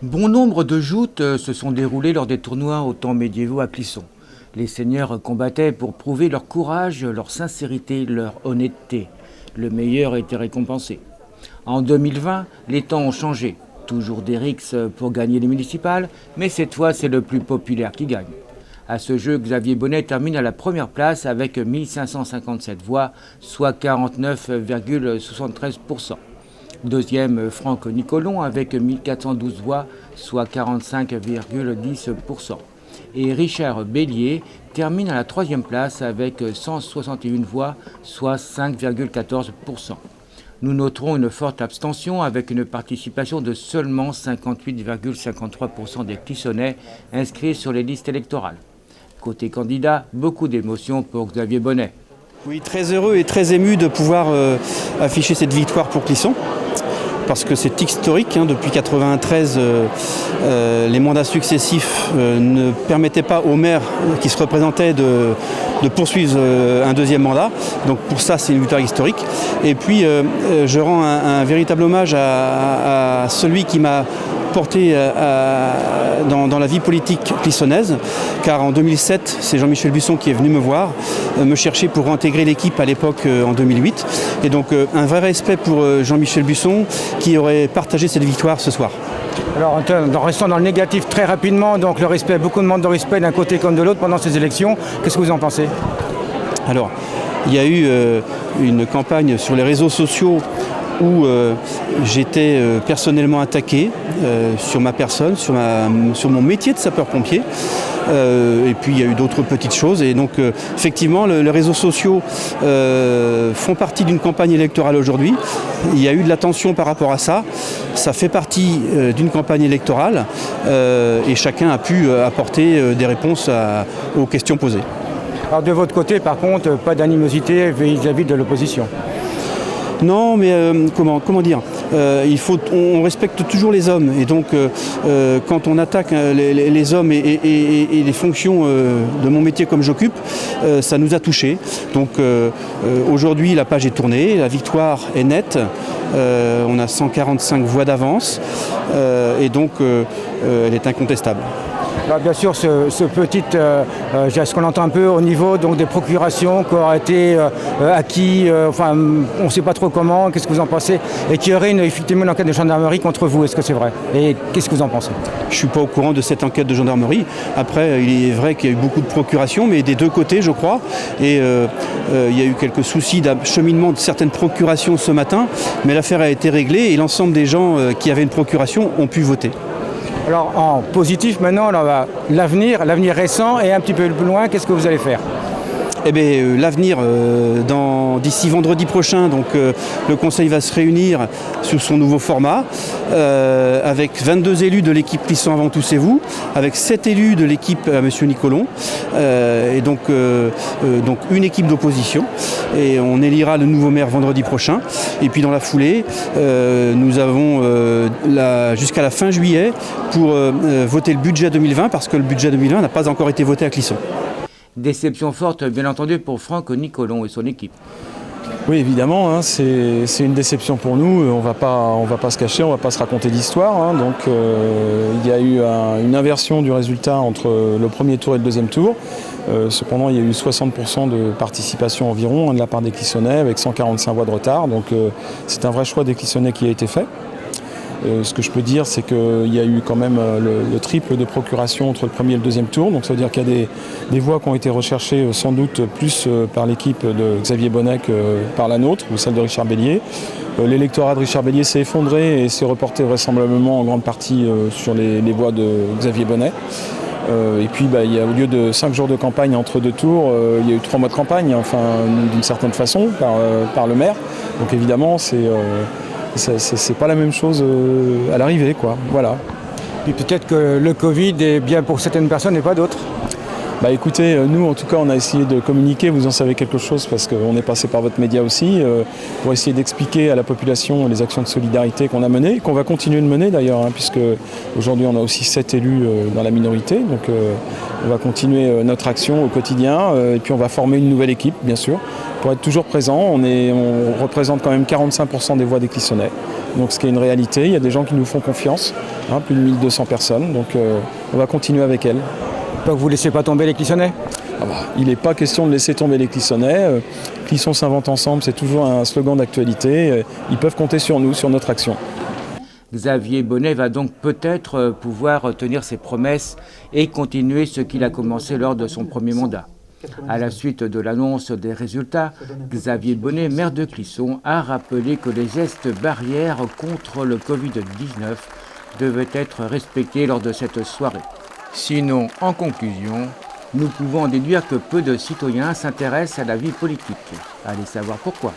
Bon nombre de joutes se sont déroulées lors des tournois aux temps médiévaux à Clisson. Les seigneurs combattaient pour prouver leur courage, leur sincérité, leur honnêteté. Le meilleur était récompensé. En 2020, les temps ont changé. Toujours des rixes pour gagner les municipales, mais cette fois c'est le plus populaire qui gagne. À ce jeu, Xavier Bonnet termine à la première place avec 1557 voix, soit 49,73%. Deuxième, Franck Nicolon avec 1412 voix, soit 45,10%. Et Richard Bélier termine à la troisième place avec 161 voix, soit 5,14%. Nous noterons une forte abstention avec une participation de seulement 58,53% des Clissonnais inscrits sur les listes électorales. Côté candidat, beaucoup d'émotions pour Xavier Bonnet. Oui, très heureux et très ému de pouvoir afficher cette victoire pour Clisson. Parce que c'est historique, depuis 1993, les mandats successifs ne permettaient pas aux maires qui se représentaient de poursuivre un deuxième mandat. Donc pour ça, c'est une victoire historique. Et puis, je rends un véritable hommage à celui qui m'a porté dans la vie politique clissonnaise, car en 2007, c'est Jean-Michel Busson qui est venu me voir, me chercher pour intégrer l'équipe à l'époque en 2008. Et donc un vrai respect pour Jean-Michel Busson qui aurait partagé cette victoire ce soir. Alors, en restant dans le négatif très rapidement, donc le respect, beaucoup de demande de respect d'un côté comme de l'autre pendant ces élections, qu'est-ce que vous en pensez ? Alors, il y a eu une campagne sur les réseaux sociaux où j'étais personnellement attaqué sur ma personne, sur mon métier de sapeur-pompier. Et puis il y a eu d'autres petites choses. Et donc effectivement, les réseaux sociaux font partie d'une campagne électorale aujourd'hui. Il y a eu de l'attention par rapport à ça. Ça fait partie d'une campagne électorale et chacun a pu apporter des réponses aux questions posées. Alors de votre côté, par contre, pas d'animosité vis-à-vis de l'opposition ? Non, mais comment dire, on respecte toujours les hommes. Et donc, quand on attaque les hommes et les fonctions de mon métier comme j'occupe, ça nous a touchés. Donc, aujourd'hui, la page est tournée, la victoire est nette. On a 145 voix d'avance. Et donc, elle est incontestable. Alors bien sûr, ce qu'on entend un peu au niveau donc, des procurations qui auraient été acquis, on ne sait pas trop comment, qu'est-ce que vous en pensez ? Et qu'il y aurait effectivement une enquête de gendarmerie contre vous, est-ce que c'est vrai ? Et qu'est-ce que vous en pensez ? Je ne suis pas au courant de cette enquête de gendarmerie. Après, il est vrai qu'il y a eu beaucoup de procurations, mais des deux côtés, je crois. Et il y a eu quelques soucis d'acheminement de certaines procurations ce matin, mais l'affaire a été réglée et l'ensemble des gens qui avaient une procuration ont pu voter. Alors en positif maintenant, l'avenir récent et un petit peu plus loin, qu'est-ce que vous allez faire ? Eh bien, l'avenir, d'ici vendredi prochain, donc le Conseil va se réunir sous son nouveau format, avec 22 élus de l'équipe Clisson avant tous et vous, avec 7 élus de l'équipe M. Nicolon, et donc une équipe d'opposition. Et on élira le nouveau maire vendredi prochain. Et puis dans la foulée, nous avons jusqu'à la fin juillet pour voter le budget 2020, parce que le budget 2020 n'a pas encore été voté à Clisson. Déception forte, bien entendu, pour Franck Nicolon et son équipe. Oui, évidemment, c'est une déception pour nous. On va pas se cacher, on ne va pas se raconter d'histoire. Donc, il y a eu une inversion du résultat entre le premier tour et le deuxième tour. Cependant, il y a eu 60% de participation environ de la part des Clissonnais, avec 145 voix de retard. Donc, c'est un vrai choix des Clissonnais qui a été fait. Ce que je peux dire, c'est qu'il y a eu quand même le triple de procuration entre le premier et le deuxième tour. Donc ça veut dire qu'il y a des voix qui ont été recherchées sans doute plus par l'équipe de Xavier Bonnet que par la nôtre, ou celle de Richard Bélier. L'électorat de Richard Bélier s'est effondré et s'est reporté vraisemblablement en grande partie sur les voix de Xavier Bonnet. Et puis il y a, au lieu de 5 jours de campagne entre deux tours, il y a eu 3 mois de campagne, d'une certaine façon, par le maire. Donc évidemment, c'est pas la même chose à l'arrivée, quoi. Voilà. Et peut-être que le Covid est bien pour certaines personnes et pas d'autres. Écoutez, nous en tout cas on a essayé de communiquer, vous en savez quelque chose parce qu'on est passé par votre média aussi, pour essayer d'expliquer à la population les actions de solidarité qu'on a menées, et qu'on va continuer de mener d'ailleurs, puisque aujourd'hui on a aussi 7 élus dans la minorité, donc on va continuer notre action au quotidien, et puis on va former une nouvelle équipe bien sûr, pour être toujours présent. On représente quand même 45% des voix des Clissonnais, donc ce qui est une réalité. Il y a des gens qui nous font confiance, plus de 1200 personnes, donc on va continuer avec elles. Donc vous ne laissez pas tomber les Clissonnais ? Il n'est pas question de laisser tomber les Clissonnais. Clisson s'invente ensemble, c'est toujours un slogan d'actualité. Ils peuvent compter sur nous, sur notre action. Xavier Bonnet va donc peut-être pouvoir tenir ses promesses et continuer ce qu'il a commencé lors de son premier mandat. À la suite de l'annonce des résultats, Xavier Bonnet, maire de Clisson, a rappelé que les gestes barrières contre le Covid-19 devaient être respectés lors de cette soirée. Sinon, en conclusion, nous pouvons en déduire que peu de citoyens s'intéressent à la vie politique. Allez savoir pourquoi.